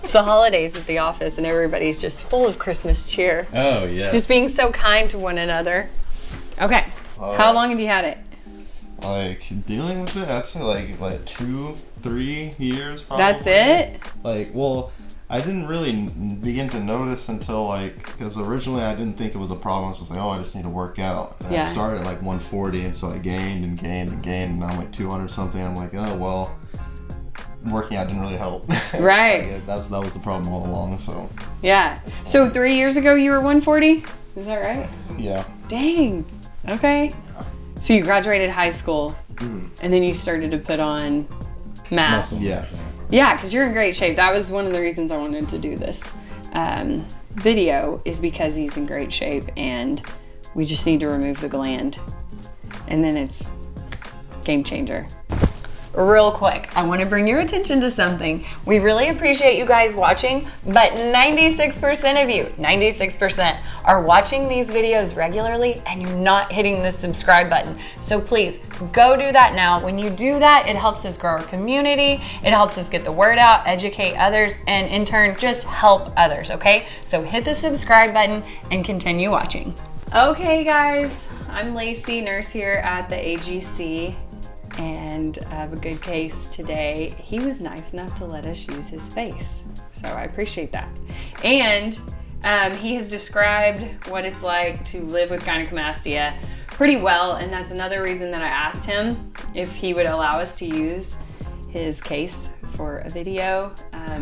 It's the holidays at the office and everybody's just full of Christmas cheer. Oh, yes. Just being so kind to one another. Okay. How long have you had it? Like, dealing with it, I'd say like 2-3 years probably. That's it? Like, well, I didn't really begin to notice until like, because originally I didn't think it was a problem. I was just like, oh, I just need to work out. And I started at like 140, and so I gained and gained and gained, and now I'm like 200 something. I'm like, oh, well, working out didn't really help. Right. Like, that was the problem all along, so. Yeah. So 3 years ago you were 140? Is that right? Yeah. Dang. Okay. So you graduated high school, and then you started to put on mass. Yeah. Yeah, because you're in great shape. That was one of the reasons I wanted to do this video, is because he's in great shape, and we just need to remove the gland, and then it's game changer. Real quick, I want to bring your attention to something. We really appreciate you guys watching, but 96% of you, 96% are watching these videos regularly and you're not hitting the subscribe button. So please go do that now. When you do that, it helps us grow our community, it helps us get the word out, educate others, and in turn, just help others, okay? So hit the subscribe button and continue watching. Okay guys, I'm Lacey, nurse here at the AGC. And I have a good case today. He was nice enough to let us use his face, so I appreciate that. And he has described what it's like to live with gynecomastia pretty well, and that's another reason that I asked him if he would allow us to use his case for a video.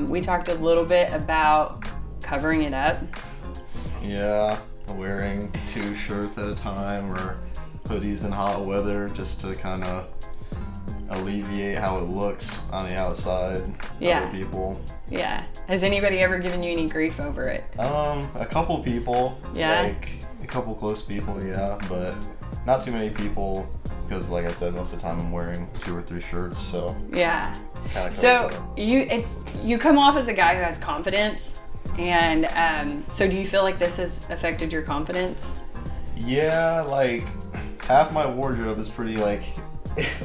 We talked a little bit about covering it up. Yeah, wearing 2 shirts at a time or hoodies in hot weather just to kind of alleviate how it looks on the outside to other people. Yeah. Has anybody ever given you any grief over it? A couple people. Yeah. Like a couple close people, yeah, but not too many people because, like I said, most of the time I'm wearing 2 or 3 shirts, so. Yeah. So you come off as a guy who has confidence, and so do you feel like this has affected your confidence? Yeah, like half my wardrobe is pretty like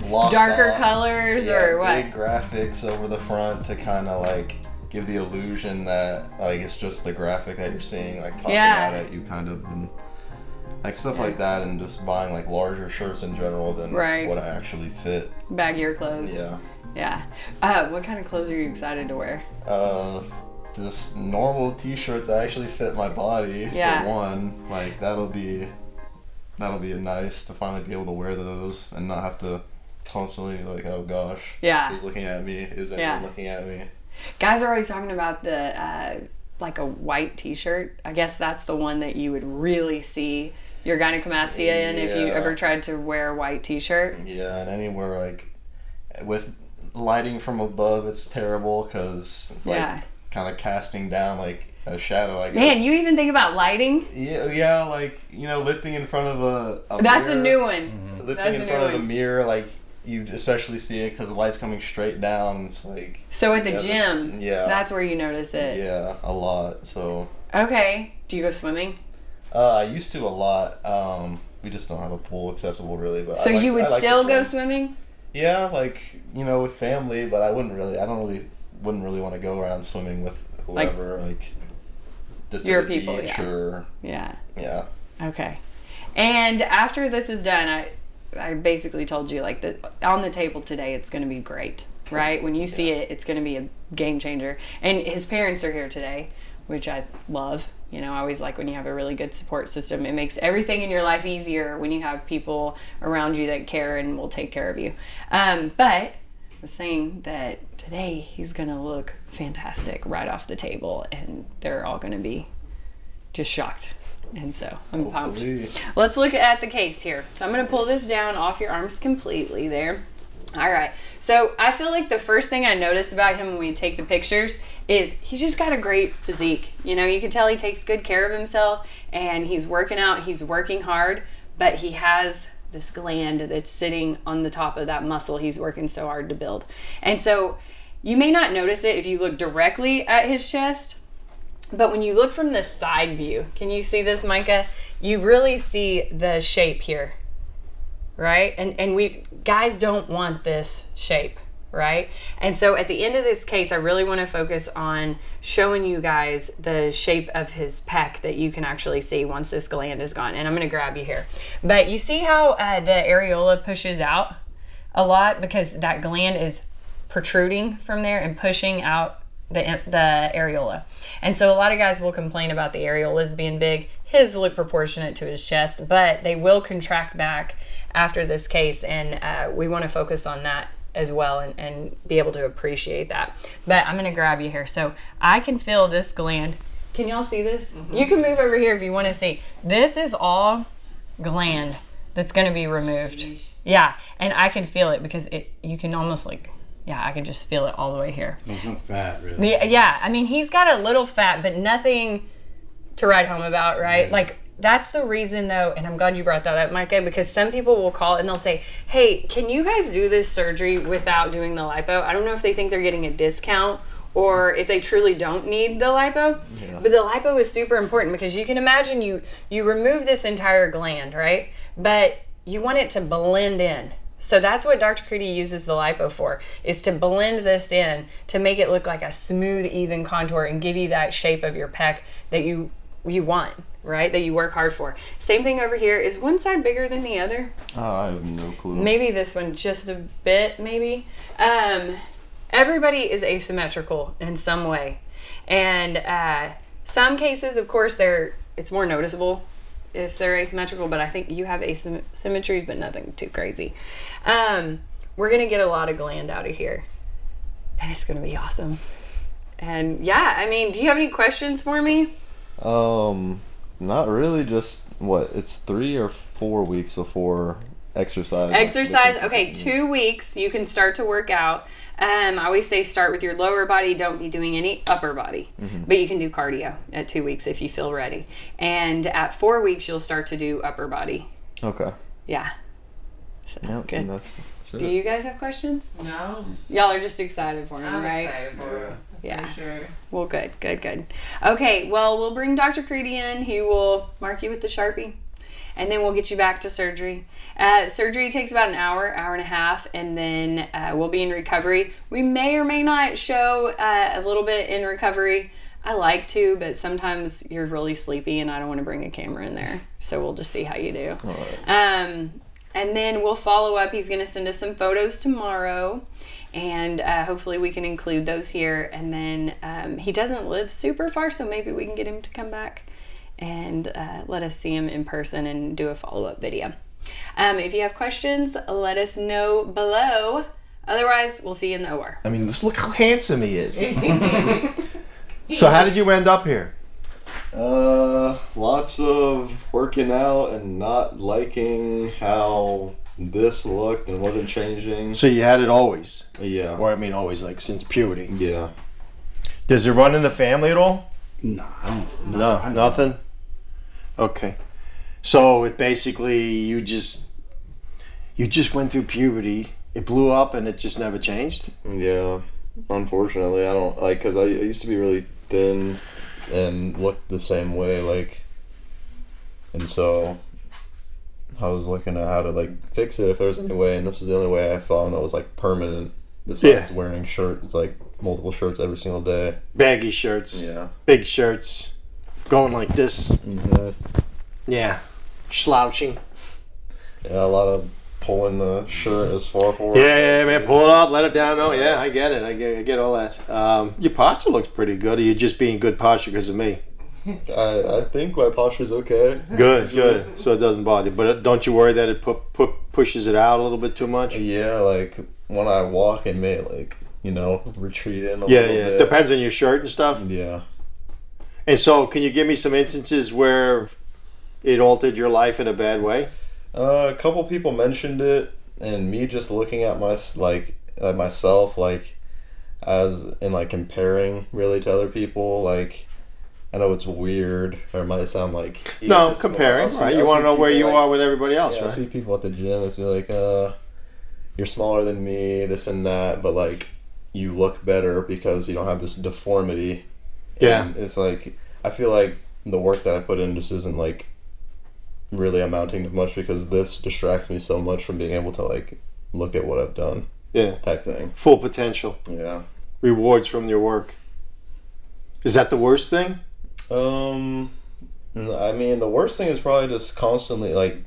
locked darker off. colors or what? Big graphics over the front to kind of like give the illusion that like it's just the graphic that you're seeing like popping out at you, kind of, and like stuff like that, and just buying like larger shirts in general than what I actually fit. Baggier clothes. Yeah. What kind of clothes are you excited to wear? Just normal t-shirts that actually fit my body for one. Like that'll be nice to finally be able to wear those and not have to constantly like, oh gosh, who's looking at me? Is anyone looking at me? Guys are always talking about the like a white t-shirt. I guess that's the one that you would really see your gynecomastia in if you ever tried to wear a white t-shirt. Yeah, and anywhere like with lighting from above, it's terrible because it's like kind of casting down like a shadow, I guess. Man, you even think about lighting? Yeah, like, lifting in front of a That's mirror. A new one. Mm-hmm. Lifting in front of a mirror, like, you especially see it because the light's coming straight down. It's like... So at the gym, that's where you notice it. Yeah, a lot, so... Okay. Do you go swimming? I used to a lot. We just don't have a pool accessible, really. But so you would still go swimming? Yeah, like, with family, but I wouldn't really want to go around swimming with whoever, like just your to the people, beach or yeah. Okay. And after this is done, I basically told you like that on the table today, it's going to be great, right? When you see it, it's going to be a game changer. And his parents are here today, which I love. I always like when you have a really good support system. It makes everything in your life easier when you have people around you that care and will take care of you. But I was saying that today he's going to look fantastic right off the table, and they're all going to be just shocked. And so I'm pumped. Let's look at the case here. So I'm going to pull this down off your arms completely there. All right. So I feel like the first thing I noticed about him when we take the pictures is he's just got a great physique. You can tell he takes good care of himself, and he's working out, he's working hard, but he has this gland that's sitting on the top of that muscle he's working so hard to build. And so you may not notice it if you look directly at his chest, but when you look from the side view, can you see this, Micah? You really see the shape here, right? And we guys don't want this shape, right? And so at the end of this case, I really want to focus on showing you guys the shape of his pec that you can actually see once this gland is gone. And I'm going to grab you here. But you see how the areola pushes out a lot because that gland is protruding from there and pushing out the areola. And so a lot of guys will complain about the areolas being big. His look proportionate to his chest, but they will contract back after this case, and we want to focus on that as well and be able to appreciate that. But I'm going to grab you here. So I can feel this gland. Can y'all see this? Mm-hmm. You can move over here if you want to see. This is all gland that's going to be removed. Yeah, and I can feel it because you can almost like, yeah, I can just feel it all the way here. There's no fat, really. Yeah, I mean, he's got a little fat, but nothing to write home about, right? Yeah. Like, that's the reason, though, and I'm glad you brought that up, Micah, because some people will call and they'll say, hey, can you guys do this surgery without doing the lipo? I don't know if they think they're getting a discount or if they truly don't need the lipo, but the lipo is super important because you can imagine you remove this entire gland, right? But you want it to blend in. So that's what Dr. Creedy uses the lipo for, is to blend this in to make it look like a smooth, even contour and give you that shape of your pec that you want, right? That you work hard for. Same thing over here. Is one side bigger than the other? I have no clue. Maybe this one just a bit, maybe. Everybody is asymmetrical in some way. And some cases, of course, it's more noticeable if they're asymmetrical, but I think you have asymmetries, but nothing too crazy. We're going to get a lot of gland out of here, and it's going to be awesome. And yeah, I mean, do you have any questions for me? Not really, just it's 3 or 4 weeks before exercise. Okay, 2 weeks you can start to work out. I always say start with your lower body, don't be doing any upper body. Mm-hmm. But you can do cardio at 2 weeks if you feel ready. And at 4 weeks you'll start to do upper body. Okay. Yeah. So, yep, good. That's it. Do you guys have questions? No. Y'all are just excited for him, I'm right? excited for him. Yeah. For sure. Well, good. Okay, well, we'll bring Dr. Creedy in. He will mark you with the Sharpie, and then we'll get you back to surgery. Surgery takes about an hour and a half, and then we'll be in recovery. We may or may not show a little bit in recovery. I like to, but sometimes you're really sleepy, and I don't want to bring a camera in there, so we'll just see how you do. All right. And then we'll follow up. He's going to send us some photos tomorrow. And hopefully we can include those here. And then he doesn't live super far, so maybe we can get him to come back and let us see him in person and do a follow-up video. If you have questions, let us know below. Otherwise, we'll see you in the OR. I mean, just look how handsome he is. So how did you end up here? Lots of working out and not liking how this looked and wasn't changing. So you had it always? Yeah. Or I mean always, like since puberty? Yeah. Does it run in the family at all? No, I don't. No, nothing? Okay. So it basically, you just went through puberty, it blew up and it just never changed? Yeah. Unfortunately, I don't, like, because I used to be really thin and looked the same way, like, and so I was looking at how to, like, fix it if there was any way, and this was the only way I found that was, like, permanent, besides wearing shirts, like, multiple shirts every single day. Baggy shirts. Yeah. Big shirts. Going like this. Mm-hmm. Yeah. Slouching. Yeah, a lot of pulling the shirt as far forward. Yeah, man. Pull it up, let it down. Oh, yeah, I get it. I get all that. Your posture looks pretty good. Or you're just being good posture because of me? I think my posture's okay. Good. So it doesn't bother you. But don't you worry that it pushes it out a little bit too much? Yeah, like, when I walk, it may, like, retreat in a little bit. Yeah. Depends on your shirt and stuff? Yeah. And so, can you give me some instances where it altered your life in a bad way? A couple people mentioned it, and me just looking at myself, like, as in, like, comparing really to other people, like, I know it's weird, or it might sound like... No, comparing, right? You want to know where you are with everybody else, right? I see people at the gym, it's be like, you're smaller than me, this and that, but, like, you look better because you don't have this deformity. Yeah. And it's like, I feel like the work that I put in just isn't, like, really amounting to much because this distracts me so much from being able to, like, look at what I've done. type thing. Full potential. Yeah. Rewards from your work. Is that the worst thing? I mean, the worst thing is probably just constantly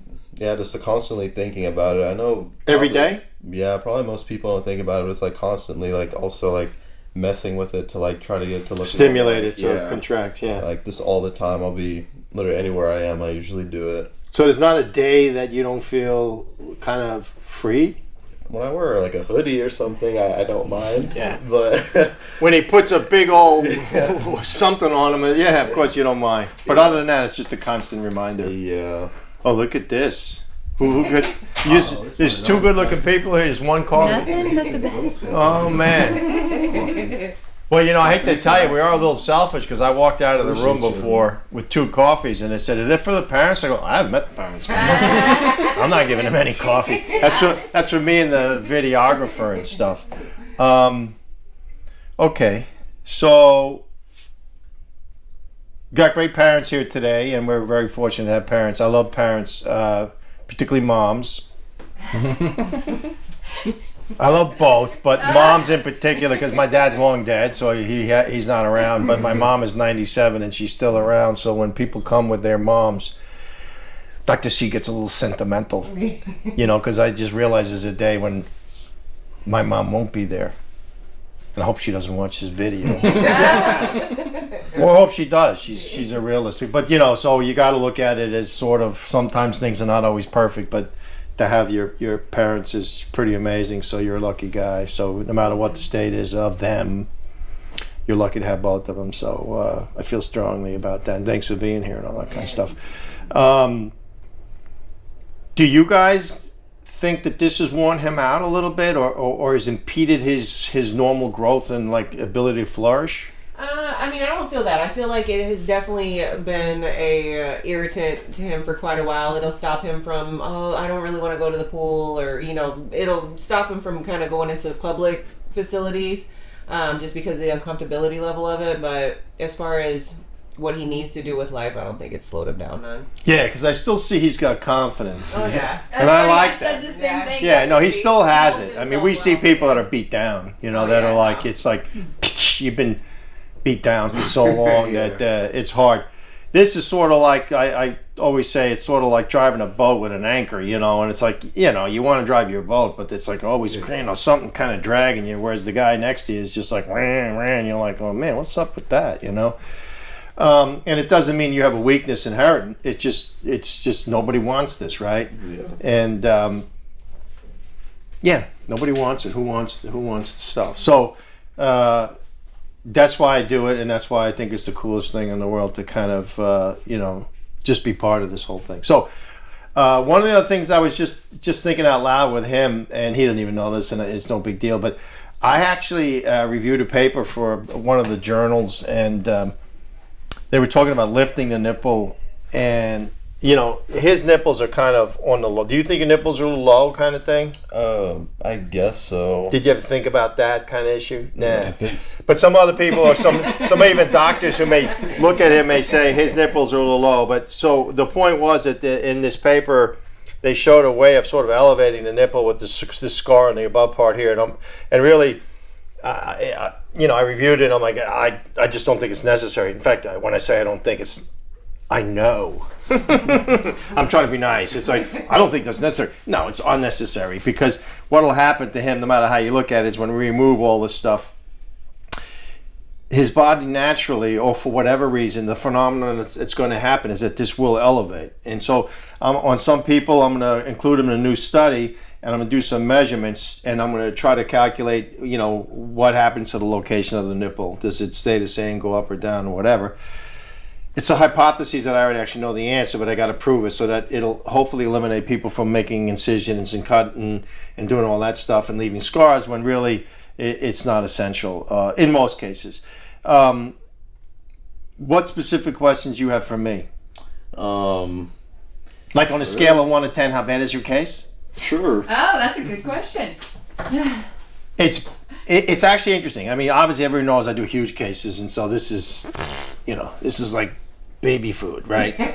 constantly thinking about it. I know every day. Yeah, probably most people don't think about it. But it's like constantly, like also like messing with it to like try to get it to look stimulate it to contract. Yeah, like this all the time. I'll be literally anywhere I am. I usually do it. So there's not a day that you don't feel kind of free. When I wear like a hoodie or something, I don't mind. Yeah. But when he puts a big old something on him, yeah, of course you don't mind. But other than that, it's just a constant reminder. Yeah. Oh, look at this. Who gets? There's two good-looking people here. There's one coffee. Nothing but the best. Oh man. Well, you know, I hate to tell you, we are a little selfish because I walked out of the room before with 2 coffees, and they said, "Is it for the parents?" I go, "I haven't met the parents. I'm not giving them any coffee." That's for me and the videographer and stuff. Okay, so got great parents here today, and we're very fortunate to have parents. I love parents, particularly moms. I love both, but moms in particular, because my dad's long dead, so he's not around. But my mom is 97 and she's still around. So when people come with their moms, Dr. C gets a little sentimental, you know, because I just realize there's a day when my mom won't be there. And I hope she doesn't watch this video. Or I hope she does. She's a realistic. But, you know, so you got to look at it as sort of, sometimes things are not always perfect, but to have your parents is pretty amazing. So you're a lucky guy. So no matter what the state is of them, you're lucky to have both of them. So I feel strongly about that. And thanks for being here and all that kind of stuff. Do you guys think that this has worn him out a little bit, or has impeded his normal growth and like ability to flourish? I mean, I don't feel that. I feel like it has definitely been a irritant to him for quite a while. It'll stop him from, I don't really want to go to the pool, or, you know, it'll stop him from kind of going into public facilities, just because of the uncomfortability level of it. But as far as what he needs to do with life, I don't think it's slowed him down none. Yeah, because I still see he's got confidence. Oh, yeah. And I like that. Said the same thing. Yeah, no, he still has it. I mean, we see people that are beat down, you know, that are like, it's like, you've been beat down for so long that it's hard. This is sort of like, I always say, it's sort of like driving a boat with an anchor, you know, and it's like, you know, you want to drive your boat, but it's like always, you know, something kind of dragging you, whereas the guy next to you is just like, ran, you're like, oh man, what's up with that, you know? And it doesn't mean you have a weakness inherent. It's just nobody wants this, right? Yeah. And nobody wants it. Who wants the stuff? So that's why I do it, and that's why I think it's the coolest thing in the world to kind of you know, just be part of this whole thing. So one of the other things I was just thinking out loud with him, and he doesn't even know this, and it's no big deal, but I actually reviewed a paper for one of the journals, and they were talking about lifting the nipple, and you know, his nipples are kind of on the low. Do you think your nipples are a little low, kind of thing? I guess so. Did you ever think about that kind of issue? Nah. Yeah, thanks. But some other people, or some even doctors who may look at him may say his nipples are a little low. But so the point was that in this paper, they showed a way of sort of elevating the nipple with this scar on the above part here, and really. You know, I reviewed it and I'm like, I just don't think it's necessary. In fact, when I say I don't think it's, I know. I'm trying to be nice. It's like, I don't think that's necessary. No, it's unnecessary, because what will happen to him, no matter how you look at it, is when we remove all this stuff, his body naturally, or for whatever reason, the phenomenon that's going to happen is that this will elevate. And so on some people, I'm going to include them in a new study, and I'm going to do some measurements, and I'm going to try to calculate, you know, what happens to the location of the nipple. Does it stay the same, go up or down, or whatever? It's a hypothesis that I already actually know the answer, but I got to prove it so that it'll hopefully eliminate people from making incisions and cutting and doing all that stuff and leaving scars, when really it's not essential in most cases. What specific questions you have for me? Like on a scale of 1 to 10, how bad is your case? Sure. Oh, that's a good question. It's actually interesting. I mean, obviously everyone knows I do huge cases, and so this is, you know, this is like baby food, right?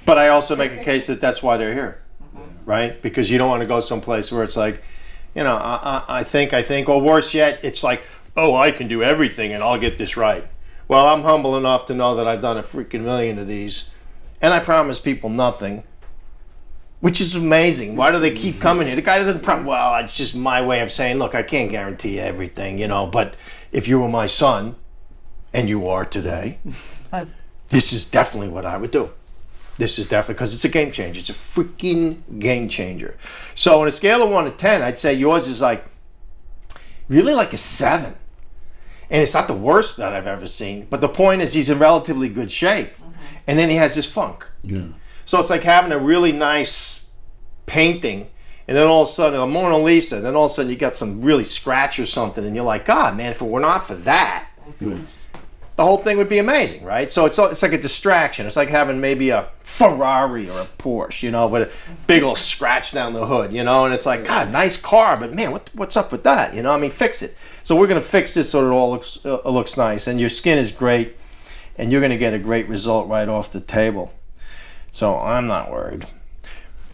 But I also make a case that that's why they're here, right? Because you don't want to go someplace where it's like, You know, I think, or worse yet, it's like, oh, I can do everything and I'll get this right. Well, I'm humble enough to know that I've done a freaking million of these, and I promise people nothing, which is amazing. Why do they keep coming here? The guy doesn't well, it's just my way of saying, look, I can't guarantee everything, you know, but if you were my son, and you are today, this is definitely what I would do. This is definitely, because it's a game changer. It's a freaking game changer. So on a scale of 1 to 10, I'd say yours is like, really like a 7. And it's not the worst that I've ever seen. But the point is he's in relatively good shape. And then he has this funk. Yeah. So it's like having a really nice painting, and then all of a sudden, a Mona Lisa, and then all of a sudden you got some really scratch or something, and you're like, God, man, if it were not for that, the whole thing would be amazing, right? So it's like a distraction. It's like having maybe a Ferrari or a Porsche, you know, with a big old scratch down the hood, you know, and it's like, God, nice car, but man, what's up with that? You know, I mean, fix it. So we're going to fix this so it all looks nice, and your skin is great, and you're going to get a great result right off the table. So I'm not worried.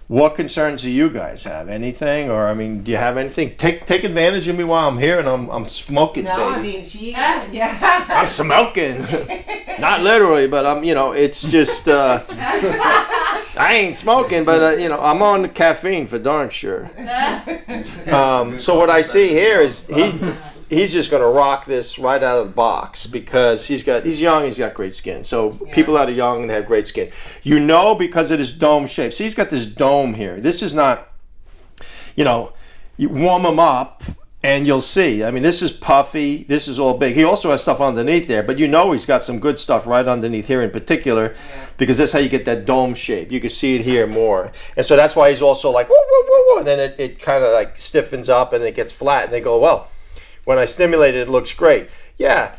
What concerns do you guys have? Anything? Or, I mean, do you have anything? Take advantage of me while I'm here and I'm smoking, No, baby. I mean, yeah. I'm smoking. Not literally, but I'm, you know, it's just, I ain't smoking, but, you know, I'm on the caffeine for darn sure. So what I see here is he's just going to rock this right out of the box because he's young, he's got great skin. So people that are young and have great skin, you know, because of his dome shape. See, he's got this dome here. This is not, you know, you warm him up and you'll see. I mean, this is puffy. This is all big. He also has stuff underneath there, but you know he's got some good stuff right underneath here in particular because that's how you get that dome shape. You can see it here more. And so that's why he's also like, whoa, whoa, whoa, whoa. And then it kind of like stiffens up and it gets flat. And they go, well, when I stimulate it, it looks great. Yeah,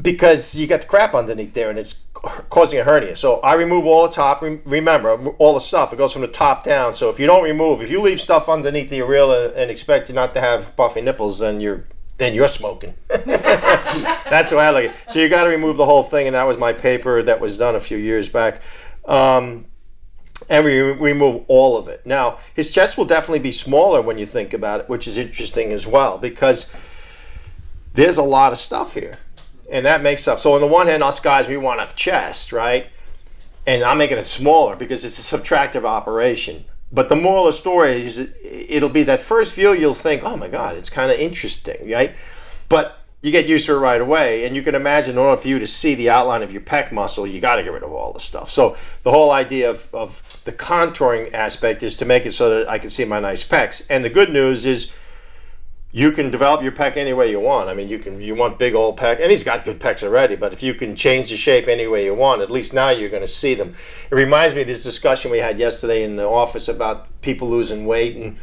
because you got the crap underneath there and it's causing a hernia. So I remove all the top. Remember, all the stuff, it goes from the top down. So if you don't remove, if you leave stuff underneath the areola and expect you not to have puffy nipples, then you're smoking. That's the way I look at it. So you got to remove the whole thing, and that was my paper that was done a few years back. And we remove all of it. Now, his chest will definitely be smaller when you think about it, which is interesting as well, because there's a lot of stuff here. And that makes up. So on the one hand, us guys, we want a chest, right? And I'm making it smaller because it's a subtractive operation. But the moral of the story is it'll be that first view you'll think, oh my God, it's kind of interesting, right? But you get used to it right away. And you can imagine in order for you to see the outline of your pec muscle, you got to get rid of all the stuff. So the whole idea of the contouring aspect is to make it so that I can see my nice pecs. And the good news is you can develop your pec any way you want. I mean, you want big old pec, and he's got good pecs already, but if you can change the shape any way you want, at least now you're going to see them. It reminds me of this discussion we had yesterday in the office about people losing weight and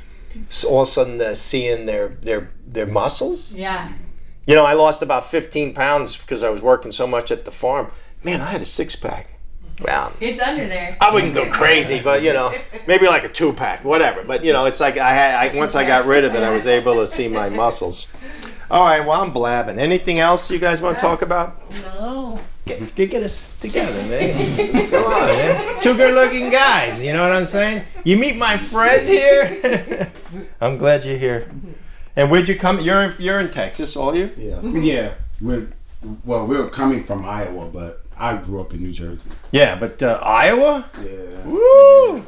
all of a sudden seeing their muscles. Yeah. You know, I lost about 15 pounds because I was working so much at the farm. Man, I had a 6-pack. Well, It's under there. I wouldn't go crazy, but you know, maybe like a 2-pack, whatever. But you know, it's like once I got rid of it, I was able to see my muscles. All right, well, I'm blabbing. Anything else you guys want to talk about? No. Get us together, man. Come on, man. 2 good-looking guys. You know what I'm saying? You meet my friend here. I'm glad you're here. And where'd you come? You're in Texas, all you? Yeah. We're coming from Iowa, but I grew up in New Jersey. Yeah, but Iowa? Yeah. Woo!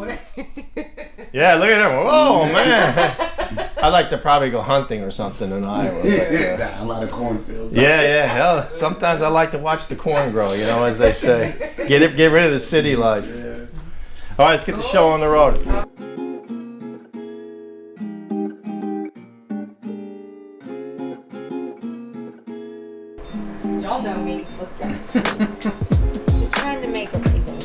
Yeah, look at him. Whoa, man. I'd like to probably go hunting or something in Iowa. But, A lot of cornfields. yeah. Hell, sometimes I like to watch the corn grow, you know, as they say. Get rid of the city life. Yeah. All right, let's get the show on the road. Y'all know me. Let's go. She's trying to make a reason.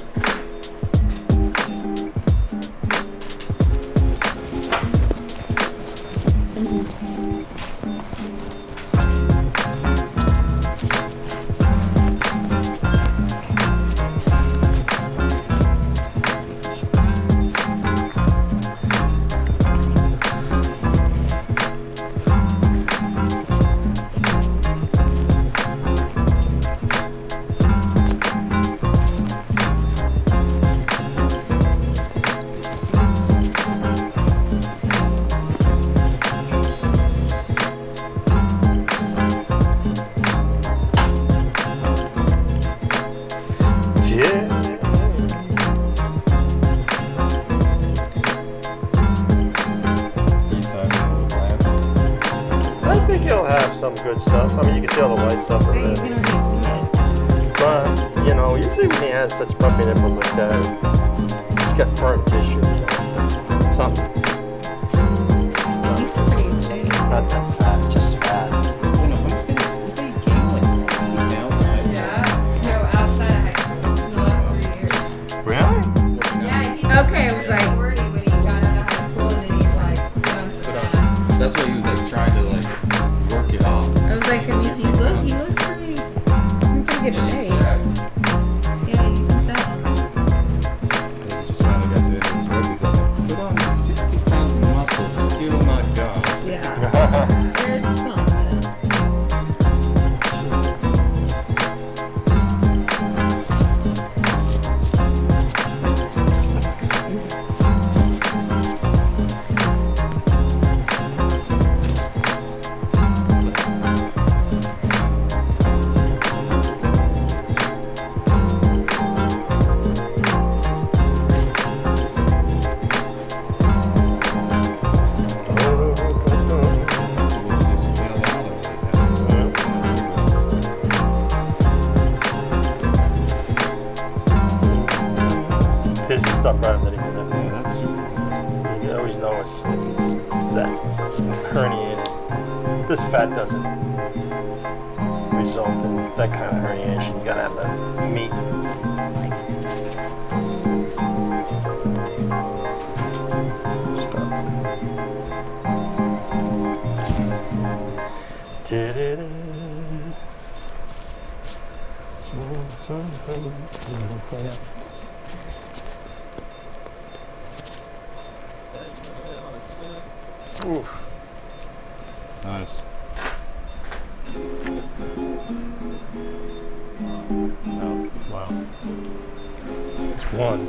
see all the white stuff But you around. can already see it. But, you know, usually when he has such puffy nipples like that, he's got firm tissue, you know. Something. He's pretty in shape. Not that fat, just fat. You know, how much did you say you gained like 60 pounds? Yeah. No, outside of high school in the last 3 years. Really? Yeah, he Okay, it was like- 40 when he got out of high school, and then he's like put on some mass. That's why he was like trying to like work it off. I was like, I mean, he looks pretty in pretty good shape. Yeah, you can tell. He just finally got to it. His rep. He's like, put on 60 pounds of muscle, still not gone. Yeah. There's something. So he just fell out of it. This is stuff right underneath the nipple. Yeah, that's super. You always know if it's that herniated. This fat doesn't result in that kind of herniation. You gotta have that meat. Stop. Oof. Nice. Oh, wow. It's one.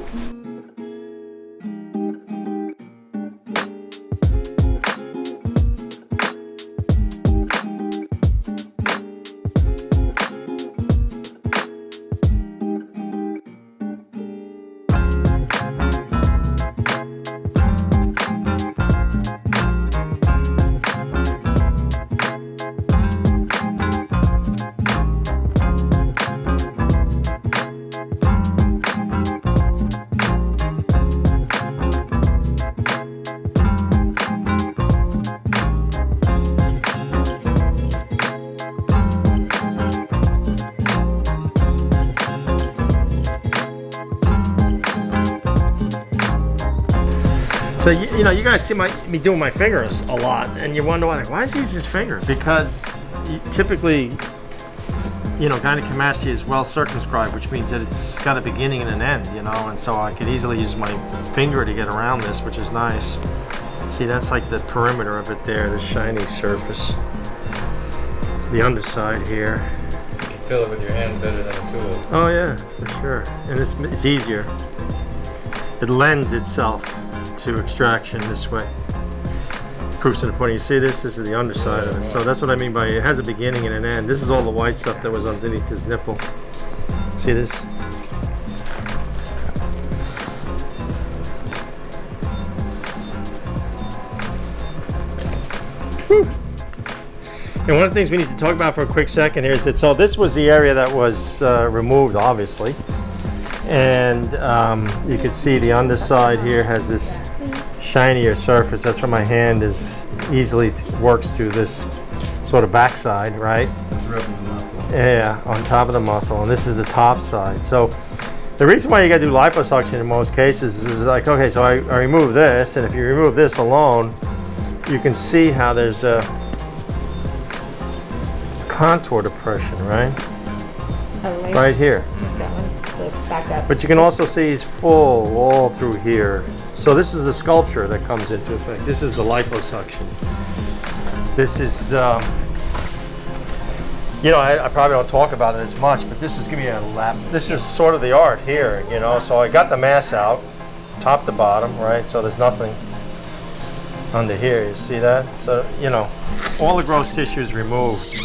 So you know, you guys see me doing my fingers a lot, and you wonder like, why does he use his finger? Because typically, you know, gynecomastia is well circumscribed, which means that it's got a beginning and an end, you know, and so I could easily use my finger to get around this, which is nice. See, that's like the perimeter of it there, the shiny surface. The underside here. You can feel it with your hand better than a tool. Oh yeah, for sure, and it's easier. It lends itself to extraction this way. Proofs to the pudding. You see this? This is the underside of it. So that's what I mean by it has a beginning and an end. This is all the white stuff that was underneath his nipple. See this? Whew. And one of the things we need to talk about for a quick second here is that, so this was the area that was removed, obviously. And you can see the underside here has this shinier surface. That's where my hand is easily works through this sort of backside, right? It's rubbing the muscle. Yeah, on top of the muscle, and this is the top side. So the reason why you gotta do liposuction in most cases is like, okay, so I remove this, and if you remove this alone, you can see how there's a contour depression, right? Right here. That one flips back up. But you can also see he's full all through here. So this is the sculpture that comes into effect. This is the liposuction. This is, you know, I probably don't talk about it as much, but this is giving you a lap. This is sort of the art here, you know. So I got the mass out, top to bottom, right? So there's nothing under here. You see that? So, you know, all the gross tissue is removed.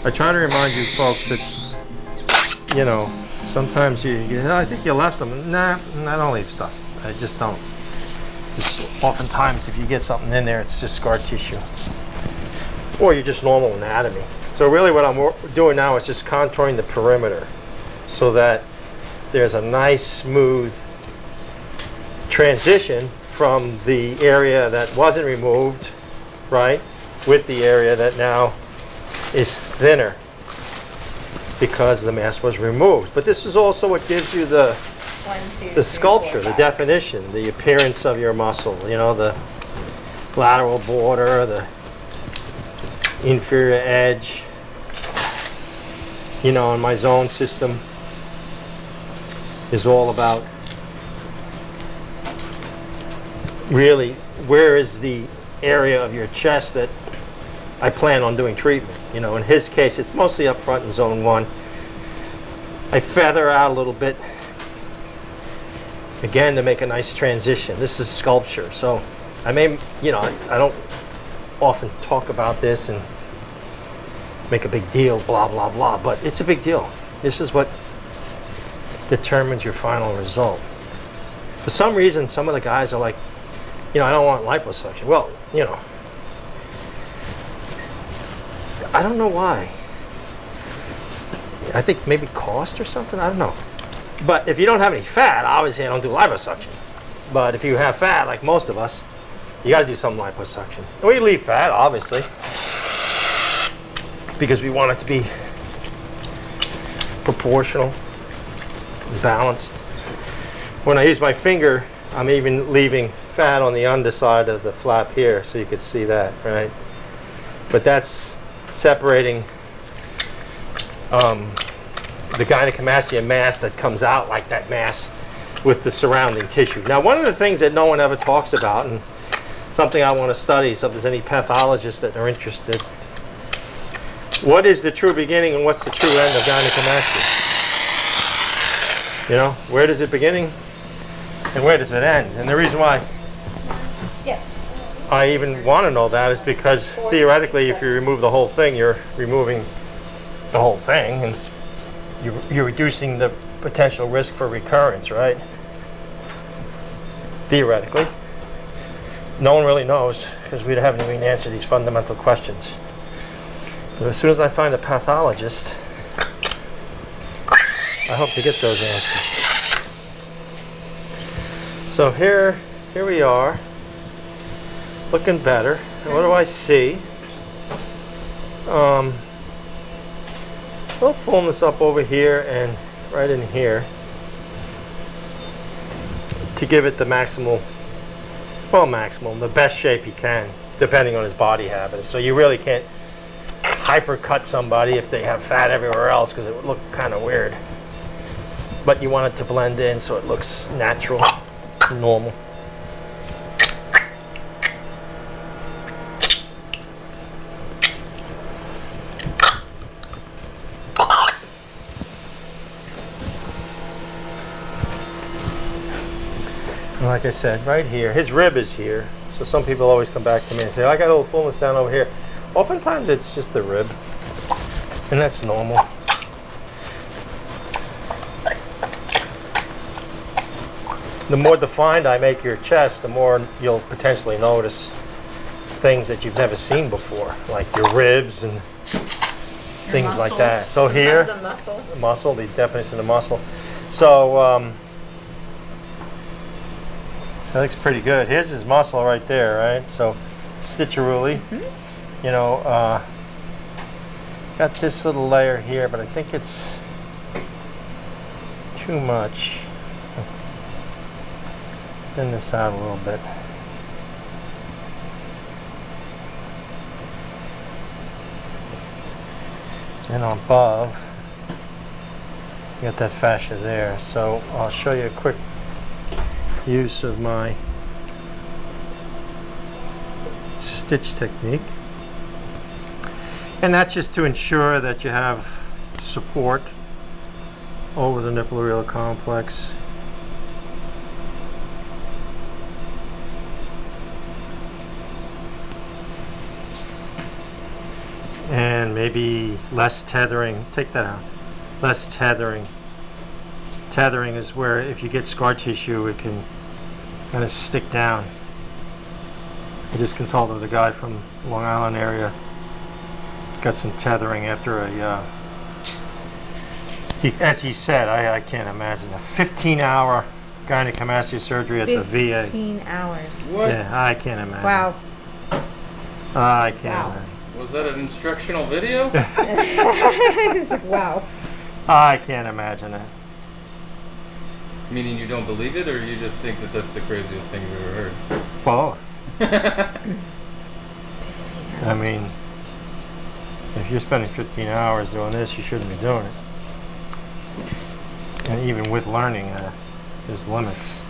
I try to remind you folks that, you know, sometimes I think you left some. Nah, I don't leave stuff. I just don't. It's oftentimes if you get something in there, it's just scar tissue. Or you're just normal anatomy. So really what I'm doing now is just contouring the perimeter so that there's a nice smooth transition from the area that wasn't removed, right, with the area that now is thinner because the mass was removed. But this is also what gives you the sculpture, the definition, the appearance of your muscle, you know, the lateral border, the inferior edge, you know, and my zone system is all about really where is the area of your chest that I plan on doing treatment. You know, in his case, it's mostly up front in zone 1. I feather out a little bit, again, to make a nice transition. This is sculpture, so I may, you know, I don't often talk about this and make a big deal, blah, blah, blah, but it's a big deal. This is what determines your final result. For some reason, some of the guys are like, you know, I don't want liposuction. Well, you know, I don't know why. I think maybe cost or something, I don't know. But if you don't have any fat, obviously I don't do liposuction. But if you have fat, like most of us, you gotta do some liposuction. And we leave fat, obviously, because we want it to be proportional, balanced. When I use my finger, I'm even leaving fat on the underside of the flap here, so you could see that, right? But that's separating the gynecomastia mass that comes out like that mass with the surrounding tissue. Now, one of the things that no one ever talks about, and something I want to study, so if there's any pathologists that are interested, what is the true beginning and what's the true end of gynecomastia? You know, where does it begin and where does it end? And the reason why I even want to know that is because theoretically, if you remove the whole thing, you're removing the whole thing, and you're reducing the potential risk for recurrence, right? Theoretically. No one really knows because we haven't even answered these fundamental questions. But as soon as I find a pathologist, I hope to get those answers. So here we are, looking better. And what do I see? We'll pull this up over here and right in here to give it the maximal, the best shape you can, depending on his body habits. So you really can't hypercut somebody if they have fat everywhere else because it would look kind of weird. But you want it to blend in so it looks natural, normal. Like I said, right here, his rib is here. So some people always come back to me and say, I got a little fullness down over here. Oftentimes it's just the rib, and that's normal. The more defined I make your chest, the more you'll potentially notice things that you've never seen before, like your ribs and things like that. So here, the muscle, the definition of muscle. So that looks pretty good. Here's his muscle right there, right? So stitcheruli, you know, got this little layer here, but I think it's too much. Let's thin this out a little bit. And above, you got that fascia there. So I'll show you a quick use of my stitch technique, and that's just to ensure that you have support over the nipple areolar complex. And maybe less tethering. Take that out. Less tethering. Tethering is where if you get scar tissue, it can kind of stick down. I just consulted with a guy from Long Island area got some tethering after a, as he said, I can't imagine, a 15-hour gynecomastia surgery at the VA. 15 hours. What? Yeah, I can't imagine. Wow. I can't Wow. imagine. Was that an instructional video? It's like, wow. I can't imagine it. Meaning you don't believe it, or you just think that that's the craziest thing you've ever heard? Both. I mean, if you're spending 15 hours doing this, you shouldn't be doing it. And even with learning, there's limits.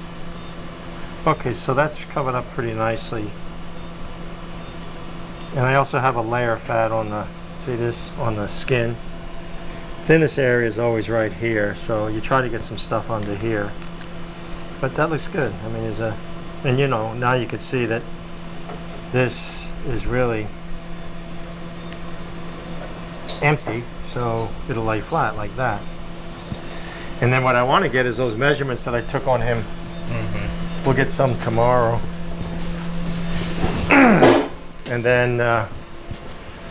Okay, so that's covered up pretty nicely. And I also have a layer of fat on the, see this, on the skin. Thinnest area is always right here, so you try to get some stuff under here. But that looks good. I mean, there's a, and you know, now you can see that this is really empty, so it'll lay flat like that. And then what I want to get is those measurements that I took on him. Mm-hmm. We'll get some tomorrow. And then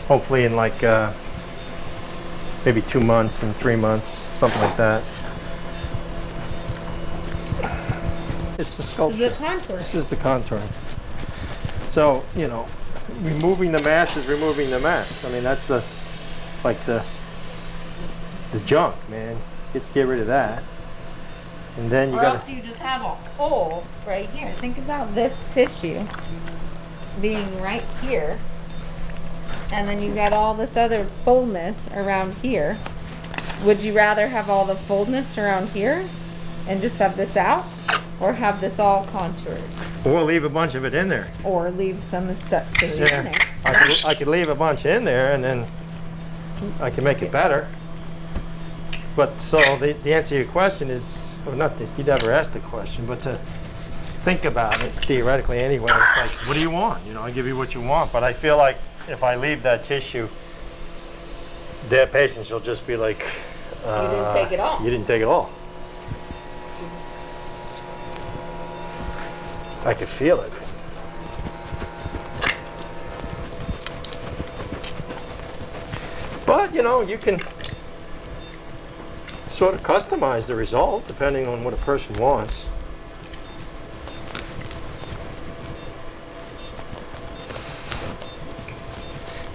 hopefully in like maybe 2 months and 3 months, something like that. It's the sculpture. The contour. This is the contouring. So, you know, removing the mass is removing the mass. I mean, that's the, like the junk, man. Get rid of that. And then you Or gotta, else you just have a hole right here. Think about this tissue being right here. And then you got all this other fullness around here. Would you rather have all the fullness around here and just have this out? Or have this all contoured? or leave a bunch of it in there. Or leave some stuff tissue in there? I could leave a bunch in there and then I can make it better. But so the answer to your question is, well, not that you never asked the question, but to think about it theoretically anyway. It's like, what do you want? You know, I give you what you want, but I feel like if I leave that tissue, their patients will just be like, You didn't take it all. You didn't take it all. I could feel it. But, you know, you can sort of customize the result depending on what a person wants.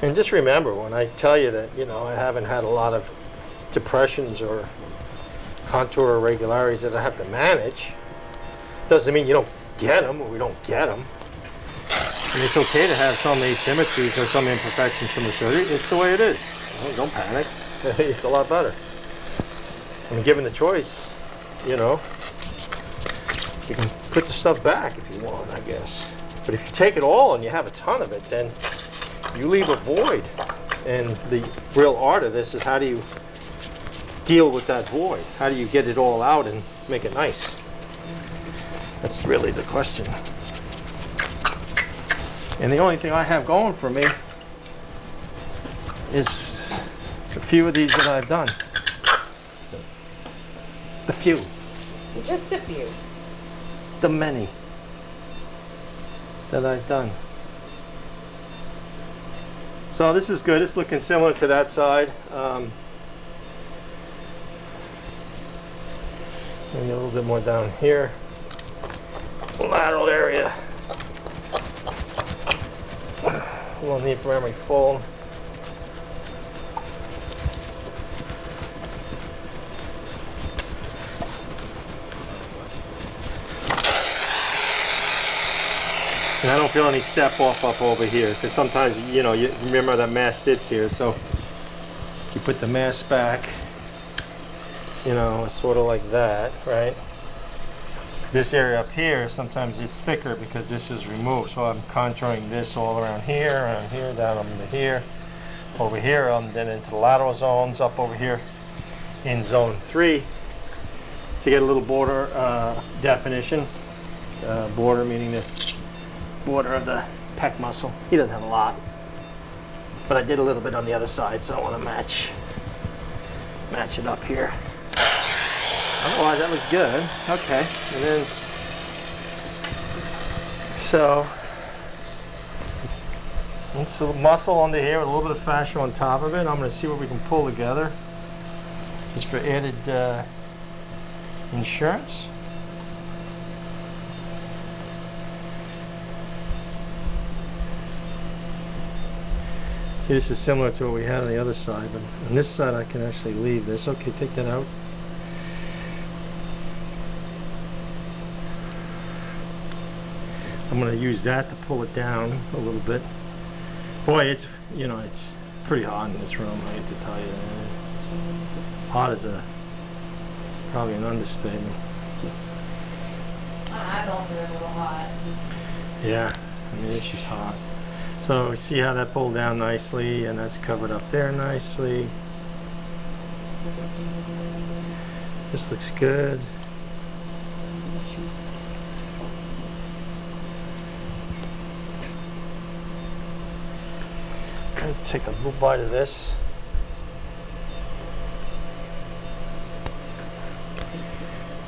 And just remember, when I tell you that, you know, I haven't had a lot of depressions or contour irregularities that I have to manage, doesn't mean you don't get them or we don't get them. And it's okay to have some asymmetries or some imperfections from the surgery. It's the way it is. Don't panic. It's a lot better. I mean, given the choice, you know, you can put the stuff back if you want, I guess. But if you take it all and you have a ton of it, then you leave a void. And the real art of this is, how do you deal with that void? How do you get it all out and make it nice? That's really the question. And the only thing I have going for me is a few of these that I've done. The few. Just a few. The many that I've done. So this is good. It's looking similar to that side. Maybe a little bit more down here. Lateral area. We'll need primary fold. And I don't feel any step off up over here, because sometimes, you know, you remember that mass sits here, so you put the mass back, you know, sort of like that, right? This area up here, sometimes it's thicker because this is removed, so I'm contouring this all around here, down into here, over here, then into the lateral zones, up over here in zone 3 to get a little border definition. Border meaning the border of the pec muscle. He doesn't have a lot, but I did a little bit on the other side, so I want to match it up here. Otherwise, that looks good. Okay, and then It's a muscle under here with a little bit of fascia on top of it. I'm going to see what we can pull together just for added insurance. See, this is similar to what we had on the other side, but on this side I can actually leave this. Okay, take that out. I'm going to use that to pull it down a little bit. Boy, it's, you know, it's pretty hot in this room, I hate to tell you. Hot is probably an understatement. I felt it a little hot. Yeah, I mean, it's just hot. So see how that pulled down nicely, and that's covered up there nicely. This looks good. And take a little bite of this.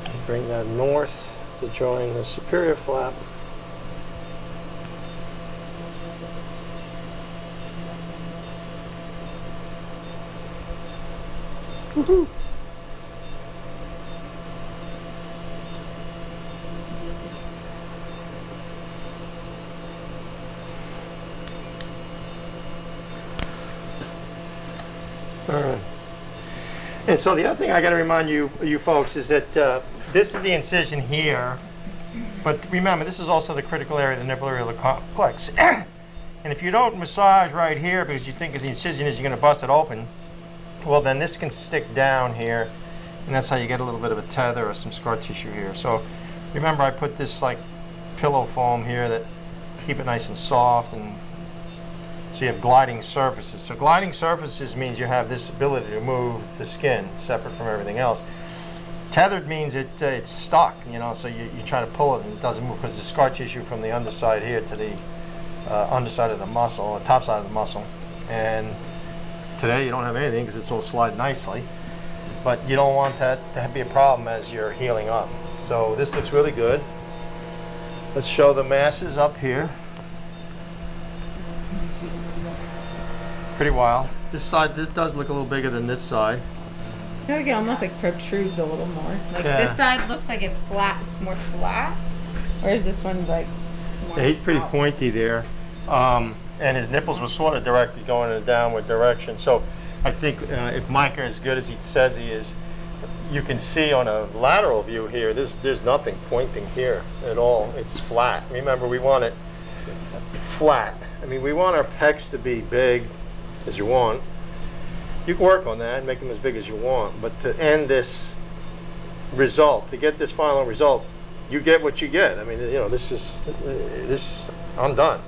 And bring that north to join the superior flap. Woohoo! All right. And so the other thing I got to remind you folks is that this is the incision here, but remember this is also the critical area of the nipple areolar complex. And if you don't massage right here because you think the incision is you're going to bust it open, well, then this can stick down here, and that's how you get a little bit of a tether or some scar tissue here. So remember I put this like pillow foam here that keep it nice and soft, and so you have gliding surfaces. So gliding surfaces means you have this ability to move the skin separate from everything else. Tethered means it's stuck, you know, so you try to pull it and it doesn't move because the scar tissue from the underside here to the underside of the muscle, or top side of the muscle. And today you don't have anything because it's all slide nicely, but you don't want that to be a problem as you're healing up. So this looks really good. Let's show the masses up here. Pretty wild. This side, this does look a little bigger than this side. I feel like it almost like protrudes a little more. Like Yeah. this side looks like it's more flat, whereas this one's like more Yeah, he's pretty out. pointy there. And his nipples were sort of directed going in a downward direction. So I think if Mike are as good as he says he is, you can see on a lateral view here, there's nothing pointing here at all. It's flat. Remember, we want it flat. I mean, we want our pecs to be big as you want. You can work on that and make them as big as you want, but to end this result, to get this final result, you get what you get. I mean, you know, I'm done.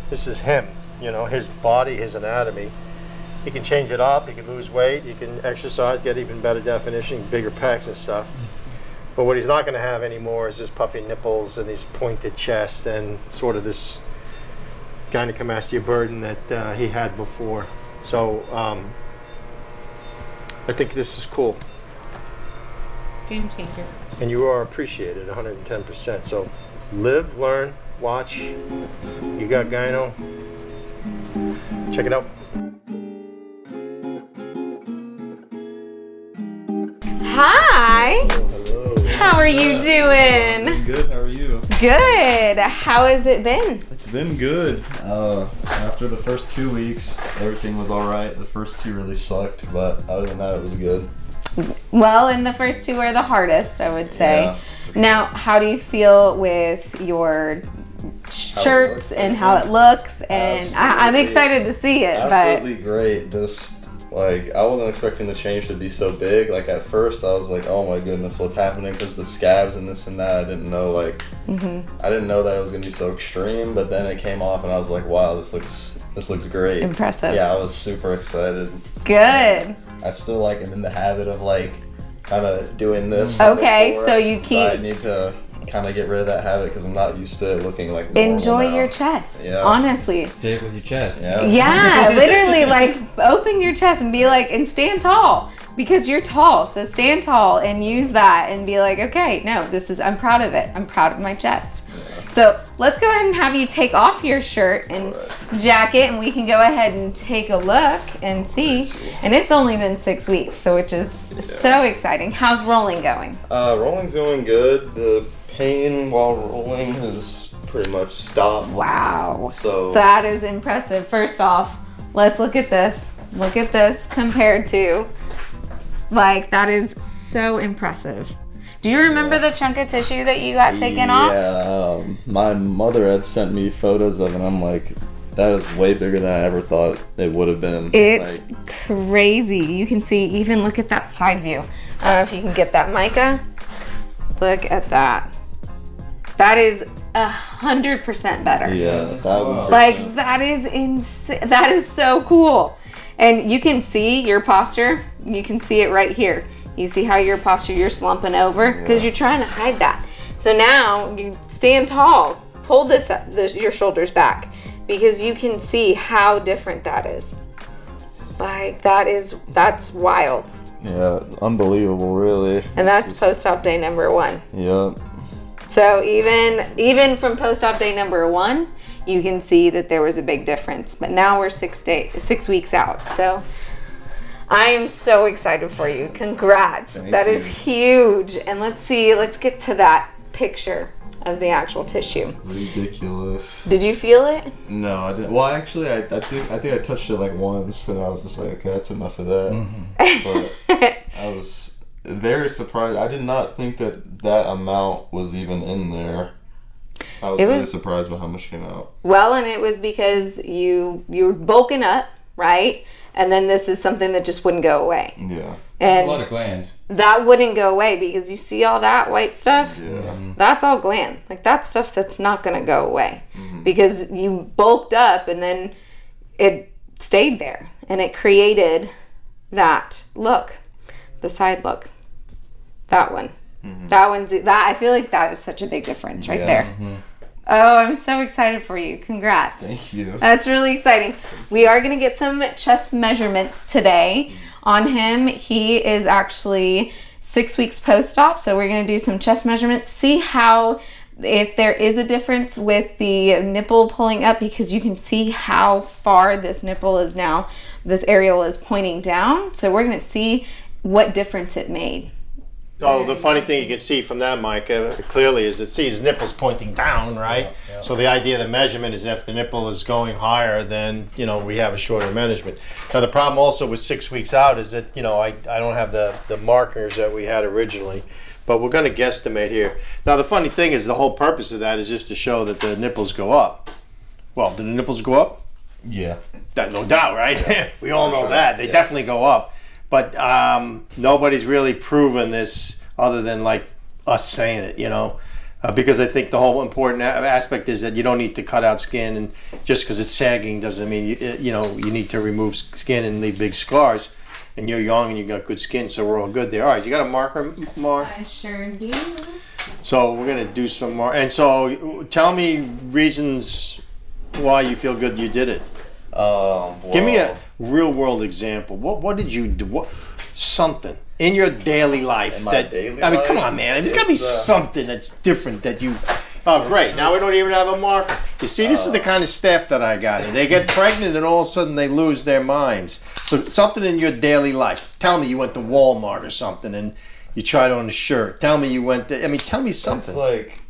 This is him, you know, his body, his anatomy. He can change it up, he can lose weight, he can exercise, get even better definition, bigger pecs and stuff. But what he's not going to have anymore is this puffy nipples and these pointed chest and sort of this gynecomastia burden that he had before. So I think this is cool. Game changer. And you are appreciated 110%. So live, learn, watch. You got gyno. Check it out. Hi. Hello. How are you doing? Good. How are you? Good. How has it been? It's been good. After the first 2 weeks, everything was all right. The first 2 really sucked, but other than that, it was good. Well, and the first 2 are the hardest, I would say. Yeah, for sure. Now, how do you feel with your shirts looks, and how it looks? And I'm Absolutely. excited to see it. Absolutely great. Just like I wasn't expecting the change to be so big. Like at first, I was like, "Oh my goodness, what's happening?" Because the scabs and this and that, I didn't know. Like, I didn't know that it was gonna be so extreme. But then it came off, and I was like, "Wow, this looks great." Impressive. Yeah, I was super excited. Good. I still like am in the habit of like kind of doing this. Okay, before, so you keep- I need to kind of get rid of that habit because I'm not used to it looking like normal Enjoy now. your chest, Yeah. honestly. Say it with your chest. Yeah. Yeah, literally, like, open your chest and be like, and stand tall. Because you're tall, so stand tall and use that and be like, okay, no, I'm proud of it. I'm proud of my chest. So let's go ahead and have you take off your shirt and jacket, and we can go ahead and take a look and see. And it's only been 6 weeks, so which is so exciting. How's rolling going? Rolling's going good. The pain while rolling has pretty much stopped. Wow. So that is impressive. First off, let's look at this. Look at this compared to, like, that is so impressive. Do you remember the chunk of tissue that you got taken off? Yeah, my mother had sent me photos of it, and I'm like, that is way bigger than I ever thought it would have been. It's crazy. You can see, even look at that side view. I don't know if you can get that, Micah. Look at that. That is 100% better. Yeah, 1,000%. Like, that is insane. That is so cool. And you can see your posture. You can see it right here. You see how your posture, you're slumping over because you're trying to hide that. So now you stand tall, hold your shoulders back, because you can see how different that is. Like, that's wild. Yeah, it's unbelievable, really. And that's post-op day number 1. Yep. So even from post-op day number 1, you can see that there was a big difference. But now we're 6 weeks out. So I am so excited for you. Congrats. That is huge. And let's get to that picture of the actual tissue. Ridiculous. Did you feel it? No, I didn't. Well, actually, I think I touched it like once, and I was just like, okay, that's enough of that. But I was very surprised. I did not think that amount was even in there. I was really surprised by how much came out. Well, and it was because you were bulking up, right? And then this is something that just wouldn't go away. Yeah. It's a lot of gland. That wouldn't go away because you see all that white stuff? Yeah. That's all gland. Like, that's stuff that's not going to go away because you bulked up and then it stayed there and it created that look, the side look. That one. I feel like that is such a big difference right there. Oh, I'm so excited for you. Congrats. Thank you. That's really exciting. We are going to get some chest measurements today on him. He is actually 6 weeks post-op, so we're going to do some chest measurements, see if there is a difference with the nipple pulling up, because you can see how far this nipple is now. This areola is pointing down, so we're going to see what difference it made. So the funny thing you can see from that, Mike, clearly is that his nipple's pointing down, right? Yeah. So the idea of the measurement is if the nipple is going higher, then, we have a shorter measurement. Now the problem also with 6 weeks out is that, I don't have the markers that we had originally, but we're going to guesstimate here. Now the funny thing is the whole purpose of that is just to show that the nipples go up. Well, do the nipples go up? Yeah. No doubt, right? We all know that. They definitely go up. But nobody's really proven this other than like us saying it, because I think the whole important aspect is that you don't need to cut out skin, and just because it's sagging doesn't mean you need to remove skin and leave big scars. And you're young and you got good skin, so we're all good there. All right, you got a marker, Mar? I sure do. So we're gonna do some more. And so tell me reasons why you feel good you did it. Give me a real world example. What did you do? Something in your daily life come on, man. There's gotta be something that's different that you. Oh, great. Now we don't even have a marker. You see, this is the kind of staff that I got. They get pregnant and all of a sudden they lose their minds. So something in your daily life. Tell me you went to Walmart or something and you tried on a shirt. Tell me you went to, tell me something. It's like,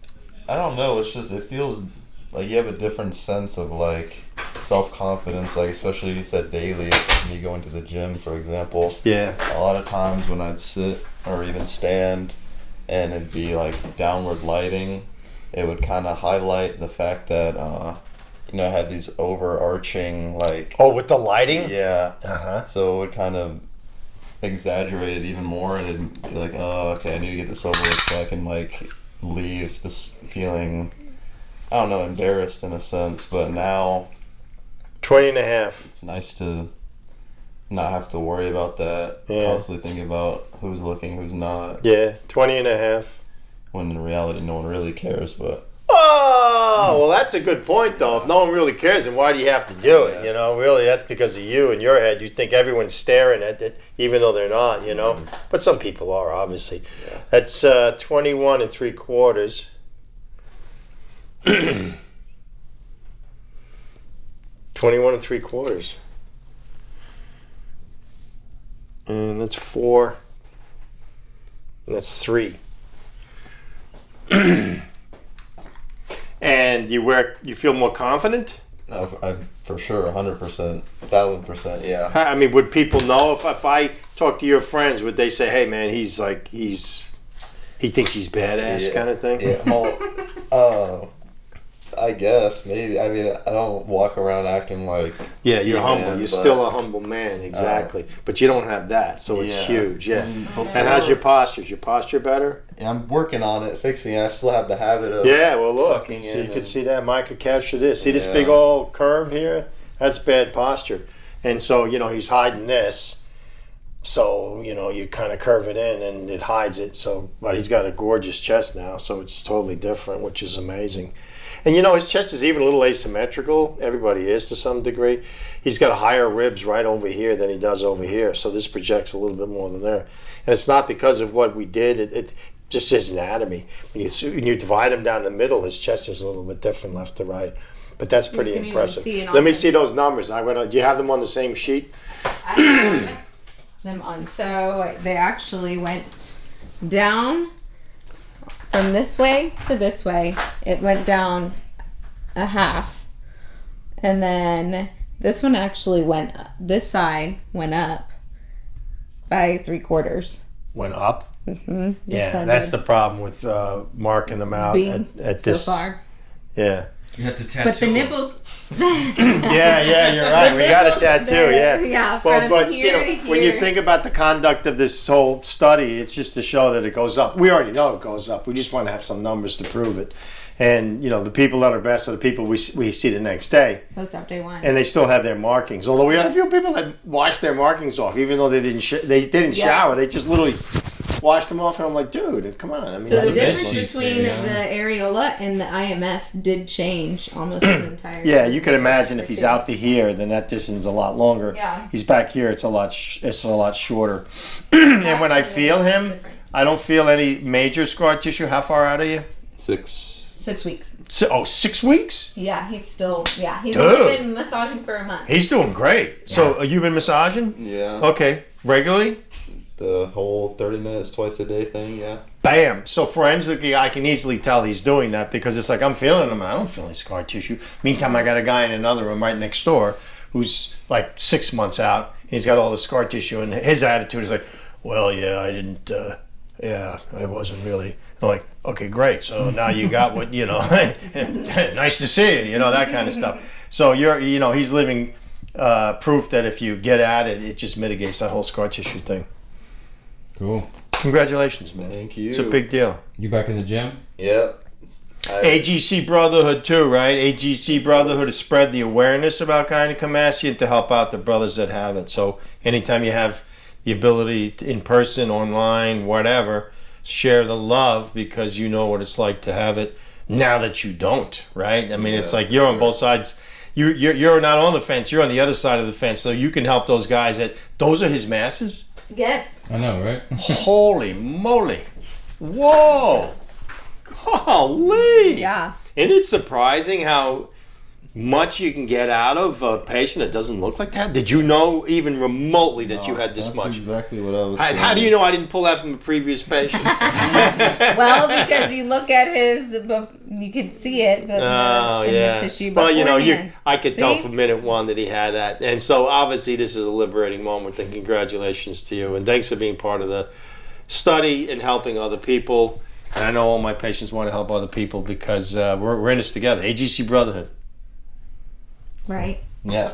I don't know. It's just, it feels like you have a different sense of like self-confidence, like especially you said daily, when you go into the gym, for example. Yeah. A lot of times when I'd sit or even stand and it'd be like downward lighting, it would kind of highlight the fact that I had these overarching like. Oh, with the lighting? Yeah. Uh-huh. So it would kind of exaggerate it even more, and it'd be like, oh, okay, I need to get this over with so I can like leave this feeling, I don't know, embarrassed in a sense. But now 20 and a half. It's nice to not have to worry about that. Yeah. Constantly thinking about who's looking, who's not. Yeah, 20 and a half. When in reality, no one really cares, but. Oh, well, that's a good point, though. If no one really cares, then why do you have to do it? Really, that's because of you in your head. You think everyone's staring at it, even though they're not, But some people are, obviously. Yeah. That's 21 3/4. 21 3/4. And that's 4. And that's 3. And you feel more confident? I for sure, 100%, 1,000%, yeah. I mean, would people know if I talk to your friends, would they say, hey man, he thinks he's badass kind of thing? Yeah. Well, I guess maybe. I mean, I don't walk around acting like you're humble. You're still a humble man, exactly. But you don't have that, so it's huge. Yeah. And how's your posture? Is your posture better? Yeah, I'm working on it, fixing it. I still have the habit of well, look. tucking So in you can see that. Micah captured this. See this big old curve here? That's bad posture. And so, he's hiding this. So, you kind of curve it in and it hides it. So, but he's got a gorgeous chest now, so it's totally different, which is amazing. And his chest is even a little asymmetrical. Everybody is to some degree. He's got higher ribs right over here than he does over here. So this projects a little bit more than there. And it's not because of what we did. It just his anatomy. When you divide him down the middle, his chest is a little bit different left to right. But that's pretty impressive. Let me see those numbers. Do you have them on the same sheet? I have them on. So they actually went down from this way to this way. It went down a half. And then this one actually went up. This side went up by 3/4. Went up? Mm-hmm. Yeah, that's the problem with marking them out at this. So far. Yeah. You have to tattoo. But the nipples. yeah, you're right. We got a tattoo, Yeah, but here to when you here. think about the conduct of this whole study, it's just to show that it goes up. We already know it goes up. We just want to have some numbers to prove it. And the people that are best are the people we see the next day. Post-op day 1. And they still have their markings. Although we had a few people that washed their markings off, even though they didn't shower. They just literally washed them off, and I'm like, dude, come on. I mean, So the difference sheets between there, the areola and the IMF did change almost the entire. yeah, you can imagine if he's out to here, then that distance is a lot longer. Yeah. He's back here, it's a lot shorter. And when I feel him, I don't feel any major scar tissue. How far out are you? 6 weeks. 6 weeks? Yeah, he's still. Yeah, he's Dude. only been massaging for a month. He's doing great. So you've been massaging? Yeah. Okay, regularly? The whole 30 minutes twice a day thing, yeah. Bam. So forensically, I can easily tell he's doing that because it's like I'm feeling him. I don't feel any scar tissue. Meantime, I got a guy in another room right next door who's like 6 months out. And he's got all the scar tissue, and his attitude is like, well, yeah, I didn't, I wasn't really. I'm like, okay, great. So now you got what, nice to see you, that kind of stuff. So he's living proof that if you get at it, it just mitigates that whole scar tissue thing. Cool. Congratulations, man. Thank you. It's a big deal. You back in the gym? Yep. AGC Brotherhood too, right? AGC Brotherhood to spread the awareness about gynecomastia and to help out the brothers that have it. So anytime you have the ability to, in person, online, whatever, share the love because you know what it's like to have it now that you don't, right? I mean, it's like you're on both sides. You're not on the fence. You're on the other side of the fence. So you can help those guys those are his masses? Yes. I know, right? Holy moly. Whoa. Golly. Yeah. Isn't it surprising how much you can get out of a patient that doesn't look like that? Did you know even remotely that you had this That's much? Exactly what I was saying. How do you know I didn't pull that from a previous patient? Well, because you look at you can see it in the tissue. Well, I could tell See? from minute one that he had that. And so obviously this is a liberating moment, and congratulations to you. And thanks for being part of the study and helping other people. And I know all my patients want to help other people because we're in this together. AGC Brotherhood. Right. Yeah.